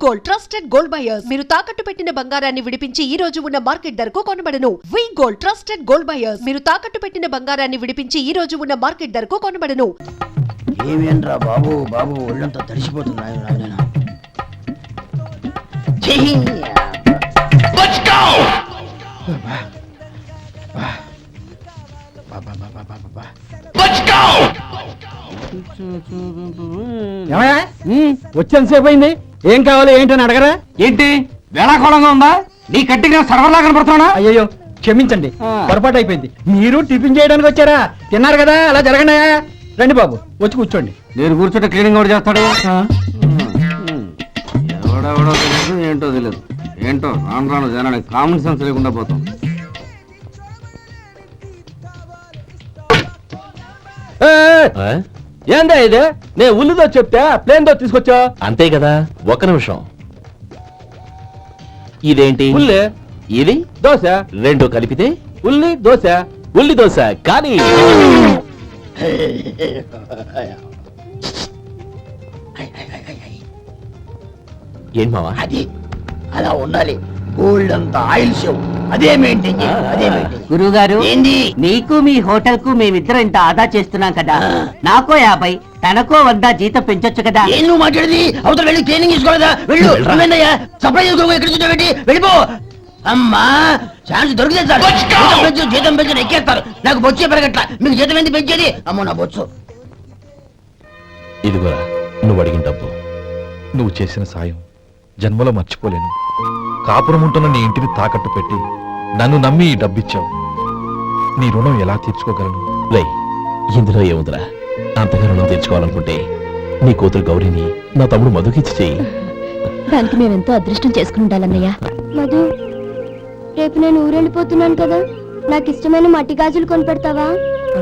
Gold trusted gold buyers. మీరు తాకట్టు పెట్టిన బంగారాన్ని విడిపించి ఈ రోజు ఉన్న మార్కెట్ ధరకు కొనబడను. వి గోల్డ్ ట్రస్టెడ్ గోల్డ్ బయర్స్. మీరు తాకట్టు పెట్టిన బంగారాన్ని విడిపించి ఈ రోజు ఉన్న మార్కెట్ ధరకు కొనబడను. ఏమేంట్రా బాబు బాబు ఒళ్ళంతా తడిసిపోతున్నాయి. వచ్చేంతసేపు అయింది. ఏం కావాలి ఏంటని అడగరా? ఏంటి వేళాకోళంగా ఉందా? నీ కట్టిగా సర్వర్లా కనపడుతున్నా? అయ్యో క్షమించండి, పొరపాటు అయిపోయింది. మీరు టిఫిన్ చేయడానికి వచ్చారా? తిన్నారు కదా, అలా జరగండి. రండి బాబు, వచ్చి కూర్చోండి. నేను కూర్చుంటే క్లీనింగ్ కూడా చేస్తాడు. ఎవడెవడో తెలియదు, ఏంటో తెలియదు. ఏంటో రాను రాను జనానికి కామన్ సెన్స్ లేకుండా పోతాం. ఏందా ఇది? నేను ఉల్లిదో చెప్తే ప్లేన్ దో తీసుకొచ్చా. అంతే కదా, ఒక్క నిమిషం. ఇదేంటి? ఉల్లి. ఇది దోశ. రెండు కలిపితే ఉల్లి దోశ. ఉల్లి దోశ. కానీ ఏం మావా? అది అలా ఉండాలి. గోల్డ్ అంతా ఆయిల్ షో అదే మెయింటైన్ చేయాలి. అదే మెయింటైన్. గురువు గారు, ఏంది? నీకు మీ హోటల్ కు మేమిద్దరం ఇంత ఆదా చేస్తున్నాం కదా, నాకో 50 తనకో 100 జీతం పెంచొచ్చు కదా. ఏం నువ్వు మాట్లాడేది? అవతల వెళ్ళి ట్రైనింగ్ తీసుకోలేదా? వెళ్ళు. నువ్వేందయ్యా సప్లై చేసుకో, ఎక్కడ చూడబెట్టి వెళ్ళిపో. అమ్మా ఛాన్స్ దొరికితే సార్ జీతం పెంచడం ఎక్కేస్తారు. నాకు బొచ్చే పెరగట్ల. మీకు జీతం ఎందుకు పెంచేది? అమ్మో నా బొచ్చు. ఇదిగోరా నువ్వు అడిగిన డబ్బు. నువ్వు చేసిన సాయం జన్మలో మర్చిపోలేను. కాపురం ఉంటున్న నీ ఇంటిని తాకట్టు పెట్టి నన్ను నమ్మి ఈ డబ్బిచ్చావు. నీ రుణం ఎలా తీర్చుకోగలను? రేయ్, ఇందులో ఏముందిరా? అంతగా రుణం తీర్చుకోవాలనుకుంటే నీ కూతురు గౌరీని నా తమ్ముడు మధుకిచ్చి చెయ్యి. దానికి మేమెంతో అదృష్టం చేసుకుని ఉండాలన్నయ్య. మధు, రేపు నేను ఊరెళ్ళిపోతున్నాను కదా, నాకు ఇష్టమైన మట్టి గాజులు కొనిపెడతావా?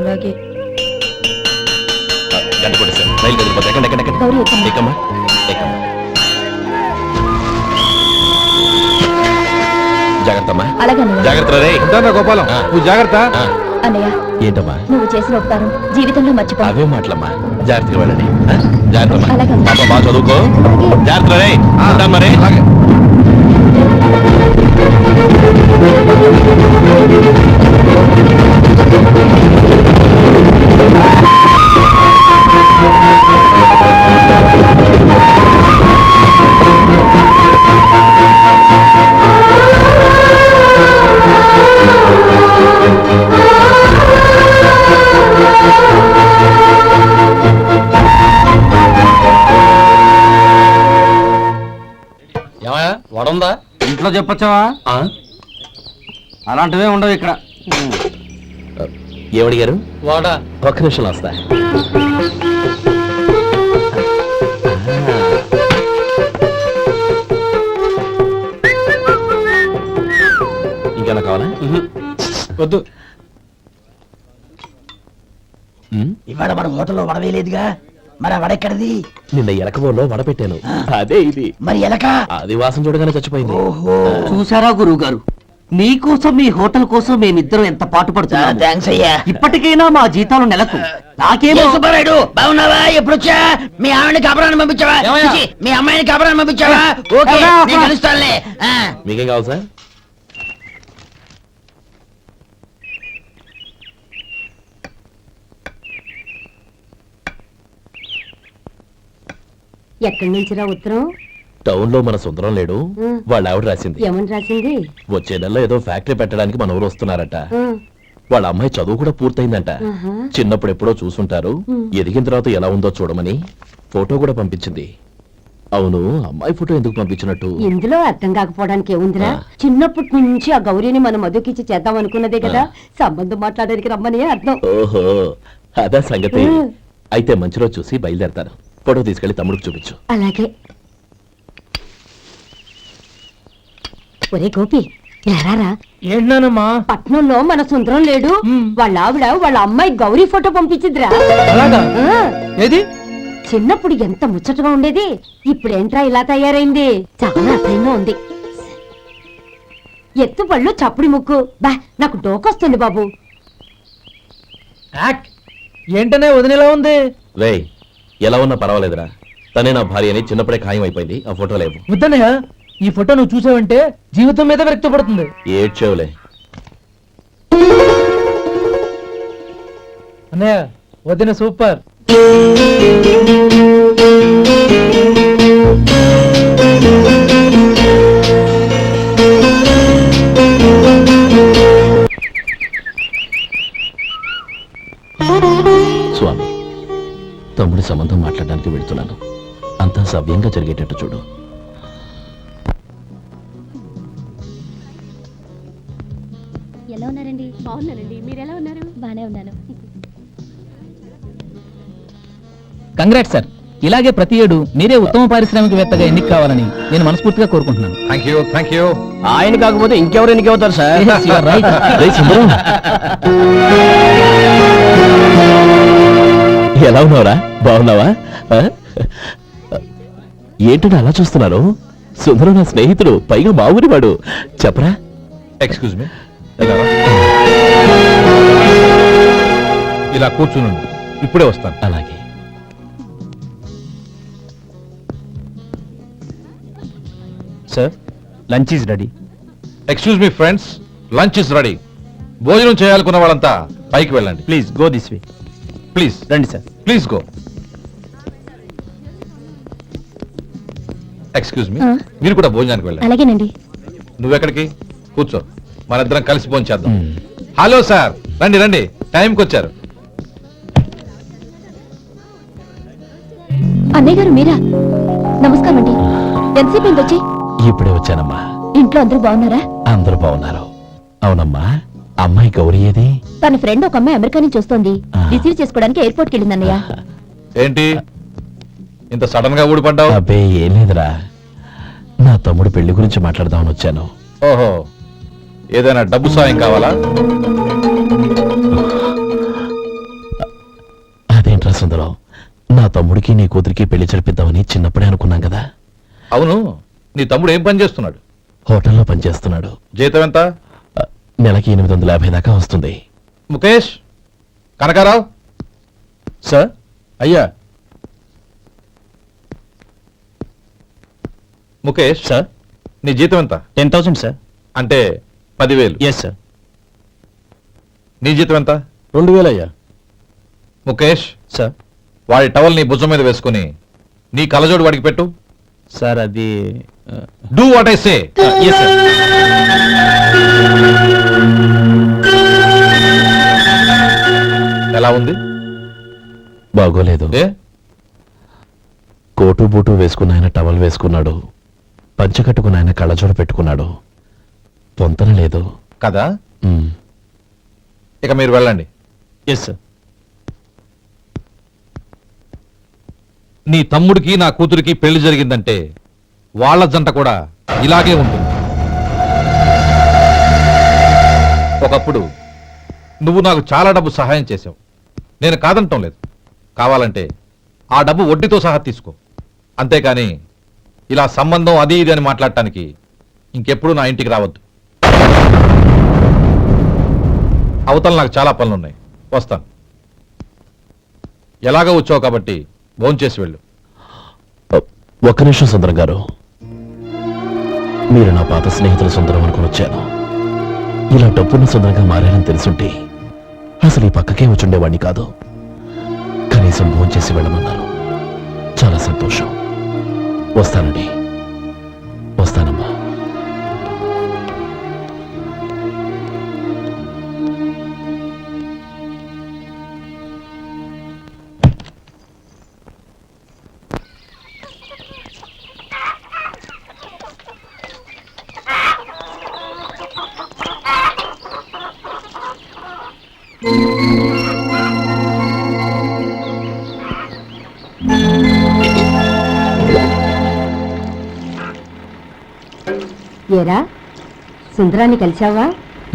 అలాగే. గౌరీ, ఎక్కమ్మా. జాగ్రత్తమ్మా. అలాగే జాగ్రత్త రే. గోపాలం, నువ్వు జాగ్రత్త. అన్నయ్య, ఏంటమ్మా నువ్వు చేసిన ఉపకారం జీవితంలో మర్చిపో. అవే మాటలమ్మా. జాగ్రత్తగా వెళ్ళండి. జాగ్రత్తమ్మా. అలాగే. పాప బాగా చదువుకో. జాగ్రత్త రే. మరి వడుందా? ఇంట్లో చెప్పొచ్చావా? అలాంటివే ఉండవు ఇక్కడ. ఏమడిగారు? వాడా. ఒక్క నిమిషం వస్తా. ఇంకేనా కావాలా? వద్దు. ఇవాళ మన హోటల్లో వడవేయలేదుగా, మరి ఆ వడెక్కడిది? నిన్న ఎలకబోలో వడ పెట్టాను. అదే ఇది. మరి ఎలక? అది వాసన చూడగానే చచ్చిపోయింది. చూసారా గురువు గారు, నీకోసం మీ హోటల్ కోసం మేమిద్దరం ఎంత పాటు పడుతున్నాం. థాంక్స్ అయ్యా. ఇప్పటికైనా మా జీతాలు నెలకు నాకేమో. సుబ్బారాయుడు బాగున్నావా? ఎప్పుడొచ్చా? మీ ఆవిడని కాపురాన్ని పంపించావా? చిచి, మీ అమ్మాయిని కాపురాన్ని పంపించావా? ఓకే, నేను కలుస్తానులే. మీకేం కావాలి సార్? ఎక్కడి నుంచిరా ఉత్తరం? టౌన్ లో మన సుందరం లేడు, వాళ్ళ ఆవిడ రాసింది. ఏమని రాసింది? వచ్చే నెలలో ఏదో ఫ్యాక్టరీ పెట్టడానికి మన ఊరు వస్తున్నారట. వాళ్ళ అమ్మాయి చదువు కూడా పూర్తయిందంట. చిన్నప్పుడు ఎప్పుడో చూసుంటారు, ఎదిగిన తర్వాత ఎలా ఉందో చూడమని ఫోటో కూడా పంపించింది. అవును, అమ్మాయి ఫోటో ఎందుకు పంపించినట్టు? ఇందులో అర్థం కాకపోవడానికి ఏముందిరా? చిన్నప్పటి నుంచి ఆ గౌరీని మనం మధుకిచ్చి చేద్దాం అనుకున్నదే కదా, సంబంధం మాట్లాడడానికి రమ్మని అర్థం. ఓహో, అదా సంగతి. అయితే మంచి రోజు చూసి బయలుదేరతాను. ఫోటో తీసుకెళ్లి తమ్ముడికి చూపించు. అలాగే. ఒరే గోపి, ఎలారా? ఏంటమ్మా? పట్నంలో మన సుందరం లేడు, వాళ్ళ ఆవిడ వాళ్ళ అమ్మాయి గౌరీ ఫోటో పంపించిద్రా. ఏది? చిన్నప్పుడు ఎంత ముచ్చటగా ఉండేది, ఇప్పుడేంట్రా ఇలా తయారైంది? చాలా అసహ్యంగా ఉంది. ఎత్తుపళ్ళు చప్పుడి ముక్కు, బా నాకు డోకొస్తుంది బాబు. ఏంటనే వదిలేలా ఉంది? రేయ్, ఎలా ఉన్నా పర్వాలేదురా. తనే నా భార్య అని చిన్నప్పుడే ఖాయం అయిపోయింది. ఆ ఫోటో లేవు. వద్దన్నయ్య, ఈ ఫోటో నువ్వు చూసావంటే జీవితం మీద వ్యక్తపడుతుంది. ఏడ్చేవులే. అన్నయ్య వదిన సూపర్. స్వామి, తమ్ముడి సంబంధం మాట్లాడడానికి వెళ్తున్నాను. అంతా సవ్యంగా జరిగేటట్టు చూడు. ఎలా ఉన్నారండి? బాగున్నానండి. మీరు ఎలా ఉన్నారు? బానే ఉన్నాను. Congrats sir. ఇలాగే ప్రతి ఏడు మీరే ఉత్తమ పారిశ్రామికవేత్తగా ఎన్నిక కావాలని నేను మనస్ఫూర్తిగా కోరుకుంటున్నాను. Thank you. ఆయన కాకపోతే ఇంకెవరు ఎన్నికవుతారు sir? Yes, you are right. రేయ్ సుందరం, ఎలా ఉన్నావురా? బాగున్నావా? ఆ? ఏంటని అలా చూస్తున్నారు? సుందరం నా స్నేహితుడు, పైగా మా ఊరి వాడు. చెప్పరా? Excuse me. ఇలా కూర్చుని ఇప్పుడే వస్తాను. అలాగే. Sir, lunch is ready. Excuse me friends, lunch is ready. భోజనం చేయాలనుకున్న వాళ్ళంతా పైకి వెళ్ళండి. Please go this way. Please రండి sir. Please go. Excuse me, ఆ. మీరు కూడా భోజనానికి వెళ్ళండి. అలాగేనండి. నువ్వెక్కడికి? కూర్చో, మనిద్దరం కలిసి భోజనం చేద్దాం. హలో సార్, రండి రండి, టైంకి వచ్చారు. అన్నయ్య గారు మీరా? నమస్కారం అండి. ఎంతసేపు అయింది వచ్చి? ఇప్పుడే వచ్చానమ్మా. ఇంట్లో అందరూ బాగున్నారా? అందరూ బాగున్నారు. అవునమ్మా, అమ్మాయి గౌరీ ఏది? తన ఫ్రెండ్ ఒక అమ్మాయి అమెరికా నుంచి వస్తోంది. ఆ. రిసీవ్ చేసుకోవడానికి ఎయిర్పోర్ట్కి వెళ్ళింది అన్నయ్య. ఏంటి ఇంత సడన్ గా ఊడిపడ్డావు? అబ్బే ఏం లేదురా, నా తమ్ముడు పెళ్లి గురించి మాట్లాడదామని వచ్చాను. ఓహో, ఏదైనా డబ్బు సాయం కావాలా? అదేంట్రా సుందరం, నా తమ్ముడికి నీ కూతురికి పెళ్లి జరిపిద్దామని చిన్నప్పుడే అనుకున్నాం కదా. అవును, నీ తమ్ముడు ఏం పని చేస్తున్నాడు? హోటల్లో పనిచేస్తున్నాడు. జీతం ఎంత? నెలకి 850 దాకా వస్తుంది. ముఖేష్, కనకారావు సార్. అయ్యా. ముఖేష్ సార్. నీ జీతం ఎంత? 10,000 సార్. అంటే 10,000. Yes sir. నీ జీతం ఎంత? 2,000 అయ్యా. ముఖేష్, సార్. వాడి టవల్ నీ భుజం మీద వేసుకుని నీ కలజోడు వాడికి పెట్టు. సార్ అది do what I say. Yes sir. ఎలా ఉంది? బాగోలేదు. ఏ? కోటు బూటు వేసుకున్న ఆయన టవల్ వేసుకున్నాడు, పంచె కట్టుకున్న ఆయన కళ్ళజోడు పెట్టుకున్నాడు. పొంతన లేదు కదా? ఉమ్. ఇక మీరు వెళ్ళండి. Yes sir. నీ తమ్ముడికి నా కూతురికి పెళ్లి జరిగిందంటే వాళ్ళ జంట కూడా ఇలాగే ఉంటుంది. ఒకప్పుడు నువ్వు నాకు చాలా డబ్బు సహాయం చేశావు, నేను కాదంటం లేదు. కావాలంటే ఆ డబ్బు వడ్డీతో సహా తీసుకో. అంతేకాని ఇలా సంబంధం అది ఇది అని మాట్లాడటానికి ఇంకెప్పుడు నా ఇంటికి రావద్దు. అవతల నాకు చాలా పనులున్నాయి, వస్తాను. ఎలాగో వచ్చావు కాబట్టి భోంచేసి వెళ్ళు. ఒక్క నిమిషం సుందరం గారు, మీరు నా పాత స్నేహితుల సుందరం అనుకుని వచ్చాను. ఇలా డబ్బున్న సుందరంగా మారారని తెలుసుంటే అసలు ఈ పక్కకే వచ్చుండేవాడిని కాదు. కనీసం భోంచేసి వెళ్ళమన్నారు, చాలా సంతోషం. వస్తానండి. వస్తానమ్మా. ఏరా, సుందరాన్ని కలిశావా?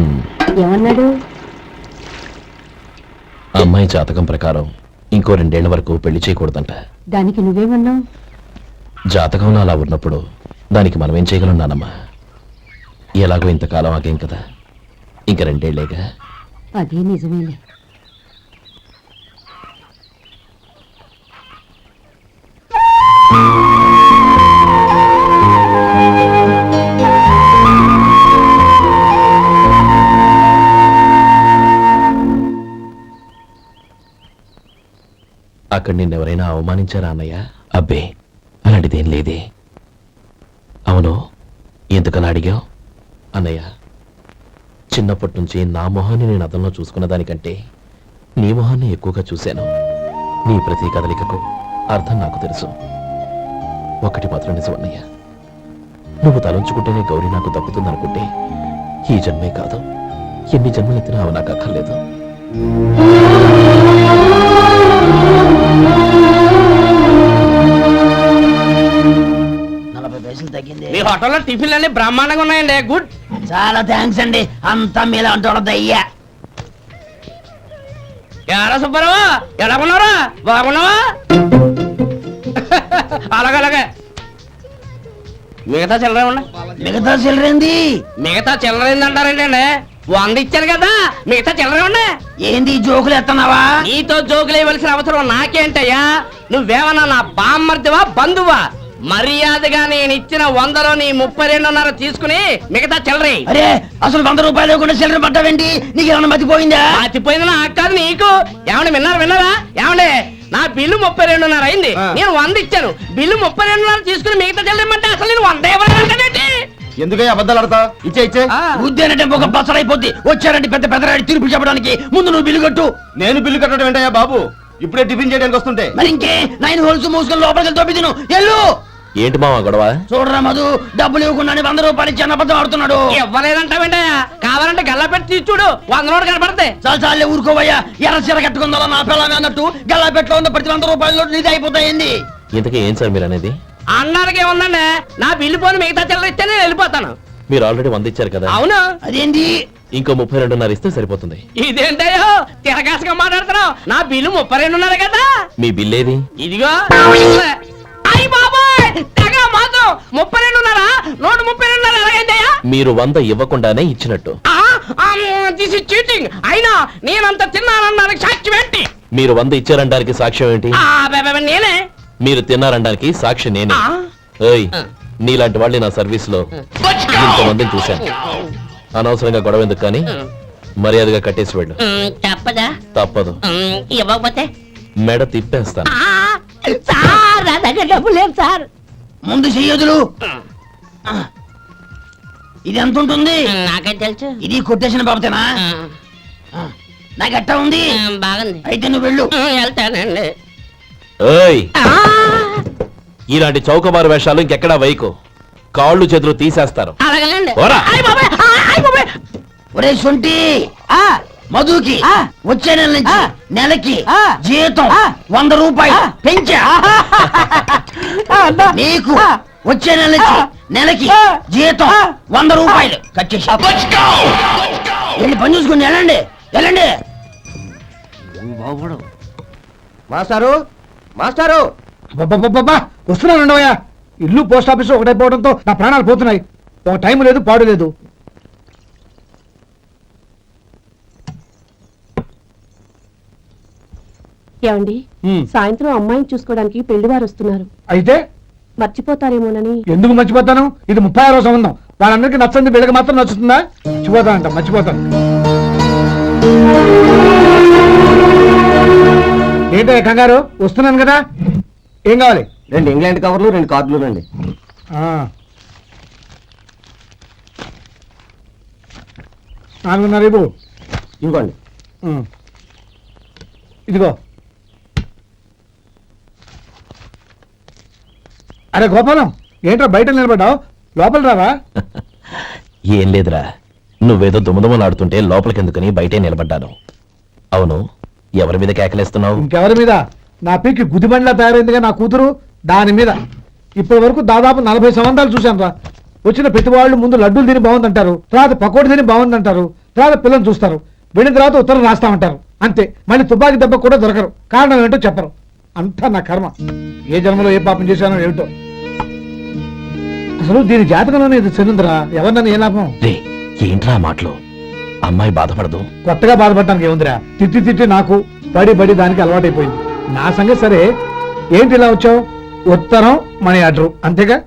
ఉమ్. ఏమన్నాడు? అమ్మాయి జాతకం ప్రకారం ఇంకో 2 ఏళ్ల వరకు పెళ్లి చేయకూడదంట. దానికి నువ్వేమన్నావు? జాతకంలో అలా ఉన్నప్పుడు దానికి మనం ఏం చేయగలం నానమ్మా? ఎలాగో ఇంతకాలం ఆగేం కదా, ఇంక 2 ఏళ్లేగా. అదే నిజమేలే. అక్కడ నిన్నెవరైనా అవమానించారా అన్నయ్య? అబ్బే, అలాంటిదేం లేదే. అవును, ఎందుకలా అడిగావు? అన్నయ్య, చిన్నప్పటి నుంచి నా మొహాన్ని నేను అతనిలో చూసుకున్న దానికంటే నీ మొహాన్ని ఎక్కువగా చూశాను. నీ ప్రతి కదలికకు అర్థం నాకు తెలుసు. ఒకటి మాత్రం నిజం అన్నయ్య, నువ్వు తలంచుకుంటేనే గౌరీ నాకు దక్కుతుందనుకుంటే ఈ జన్మే కాదు, ఎన్ని జన్మలెత్తినా అవి నాకు అక్కర్లేదు. 40 పైసలు తగ్గింది. మీ హోటల్లో టిఫిన్లు అన్ని బ్రహ్మాండంగా ఉన్నాయండి. గుడ్. చాలా థ్యాంక్స్ అండి. అంతా మీలా అంటాడు అయ్యా. ఎలా సుబ్బారావు, ఎలా ఉన్నారా? బాగున్నావా? అలాగే మిగతా చిల్లర ఉన్నా. మిగతా చిల్లరేంది? మిగతా చిల్లర ఏందంటారండి? 100 ఇచ్చాను కదా, మిగతా చిల్లర ఉన్నా. ఏంది జోకులు ఎత్తన్నావా? నీతో జోకులు ఇవ్వాల్సిన అవసరం నాకేంటయ్యా? నువ్వేమన్నా నా బామ్మర్దివా, బంధువా? మర్యాదగా నేను ఇచ్చిన 100లో నీ 32.5 తీసుకుని మిగతా చిల్లరే. అరే, అసలు 100 రూపాయలు కూడా చిల్లర పట్టావేంటి? నీకు ఏమన్నా మతిపోయిందా? మర్చిపోయింది నాకు కాదు, నీకు. ఏమండి విన్నారా? ఏమండి, నా బిల్లు 32.5 అయింది. నేను 100 ఇచ్చాను. బిల్లు 32.5 తీసుకుని మిగతా చెల్లిమంటే అసలు నేను 100 ఇవ్వాలంటే ఎందుకయ్యా అబద్ధాలు ఆడతా? ఇచ్చే ఉద్యానంటే ఒక బసరైపోద్ది. వచ్చారంటే పెద్ద పెద్దరాడి తీర్పు చెప్పడానికి ముందు నువ్వు బిల్లు కట్టు. నేను బిల్లు కట్టడం ఏంటయ్యా బాబు? ఇప్పుడే టిఫిన్ చేయడానికి వస్తుంటే. మరి ఇంకే 9 హోల్స్ మూసుకొని లోపలికి తోపి తిను. ఎల్లు. ఏంటి మావా గొడవ? చూడరా మధు, డబ్బులు ఇవ్వకుండానే 100 రూపాయలు ఇచ్చి అబద్ధం ఆడుతున్నాడు. ఇవ్వలేదంటావేంటయ్యా? కావాలంటే గల్లా పెట్టి తీసి చూడు, 100 నోటు కనపడతాయి. చాలే ఊరుకోవయ్యా. ఎర్ర చీర కట్టుకుందా నా పిల్లమే అన్నట్టు గల్లాపెట్లో ఉన్న ప్రతి 100 రూపాయలు నీది అయిపోతాయింది. ఇంతకీ ఏం సార్ మీరు అనేది? అన్నానికి ఏముందండి, నా బిల్లు పోని మిగతా చిల్లర ఇస్తే నేను వెళ్ళిపోతాను. మీరు ఆల్రెడీ 100 ఇచ్చారు కదా. అవును. అదేంటి? ఇంకో 32.5 ఇస్తే సరిపోతుంది. ఇదేంటయ్యో తిరగాసుగా మాట్లాడుతున్నావు? నా బిల్లు 32.5 కదా. మీ బిల్ ఏది? ఇదిగో. అయ్య బాబాయ్, తెగ మాతో 32.5 నోటు 32.5 ఎలాగైందయ్యా? మీరు 100 ఇవ్వకుండానే ఇచ్చినట్టు. This is cheating. అయినా నేనంత తిన్నానన్నానికి సాక్ష్యం ఏంటి? మీరు 100 ఇచ్చారనడానికి సాక్ష్యం ఏంటి? నేనే. మీరు తిన్నారనడానికి సాక్షి నేనే. ఏయ్, నీలాంటి వాళ్ళని నా సర్వీస్ లో ఇంతమందిని చూశాను. అనవసరంగా గొడవ ఎందుకు కానీ మర్యాదగా కట్టేసి వెళ్ళు. తప్పదా? తప్పదు. ఇవ్వకపోతే మెడ తిప్పేస్తాను. సార్, నా దగ్గర డబ్బు లేదు సార్. ముందు చెయ్యదులు. ఇది ఎంత ఉంటుంది? నాకే తెలుసు. ఇది కొట్టేసిన బాబతేనా? నాకు ఎట్టా ఉంది? బాగుంది. అయితే నువ్వు వెళ్ళు. వెళ్తానండి. ఏయ్, ఇలాంటి చౌకబారు వేషాలు ఇంకెక్కడా వైకు. కాళ్ళు చేతులు తీసేస్తారు. అలాగేనండి. పోరా. ఒరే సొంటి, మధుకి వచ్చే నెల నుంచి నెలకి జీతం 100 రూపాయలు పెంచా. నీకు వచ్చే నెల నుంచి నెలకి జీతం 100 రూపాయలు కట్ చేసి వెళ్ళి పని చూసుకుని వెళ్ళండి. మాస్టారు, మాస్టారు, వస్తున్నాను ఉండవయ్యా. ఇల్లు పోస్ట్ ఆఫీసు ఒకటైపోవడంతో నా ప్రాణాలు పోతున్నాయి. ఒక టైం లేదు, పాడు లేదు. ఏమండి, సాయంత్రం అమ్మాయిని చూసుకోవడానికి పెళ్లివారు వస్తున్నారు. అయితే మర్చిపోతారేమోనని. ఎందుకు మర్చిపోతాను? ఇది 36వ సంబంధం. వాళ్ళందరికీ నచ్చంది, వీళ్ళకి మాత్రం నచ్చుతుందా? మర్చిపోతాను. ఏంటో కంగారు? వస్తున్నాను కదా. ఏం కావాలి? 2 ఇంగ్లాండ్ కవర్లు, 2 కార్డులు రండి. రేపు ఇవ్వండి. ఇదిగో. అరే గోపాలం, ఏంట్రా బయట నిలబడ్డావు? లోపల రావా? ఏం లేదురా, నువ్వేదో దుమదుమలాడుతుంటే లోపలికెందుకని బయటే నిలబడ్డాను. అవును, ఎవరి మీద కేకలేస్తున్నావు? ఇంకెవరి మీద? నా పీకి గుదిబండ్లా తయారైందిగా నా కూతురు, దాని మీద. ఇప్పటి వరకు దాదాపు 40 సంవత్సరాలు చూశాను రా. వచ్చిన ప్రతి వాళ్ళు ముందు లడ్డూలు తిని బాగుందంటారు, తర్వాత పకోడి తిని బాగుందంటారు, తర్వాత పిల్లలు చూస్తారు, వెళ్ళిన తర్వాత ఉత్తరం రాస్తామంటారు. అంతే, మళ్ళీ తుపాకీ దెబ్బ కూడా దొరకరు. కారణం ఏంటో చెప్పరు. అంతా నా కర్మ. ఏ జన్మలో ఏ పాపం చేశానో ఏమిటో. అసలు దీని జాతకంలోనే ఇది చెందుందిరా. ఎవరినన్నా ఏ లాభం? ఏంట్రా మాటలు? అమ్మాయి బాధపడదు. కొత్తగా బాధపడటానికి ఏముందిరా? తిట్టి నాకు పడి దానికి అలవాటైపోయింది. నా సంగతి సరే, ఏంటి ఇలా వచ్చావు? ఉత్తరం మనీ ఆర్డర్ అంతేగా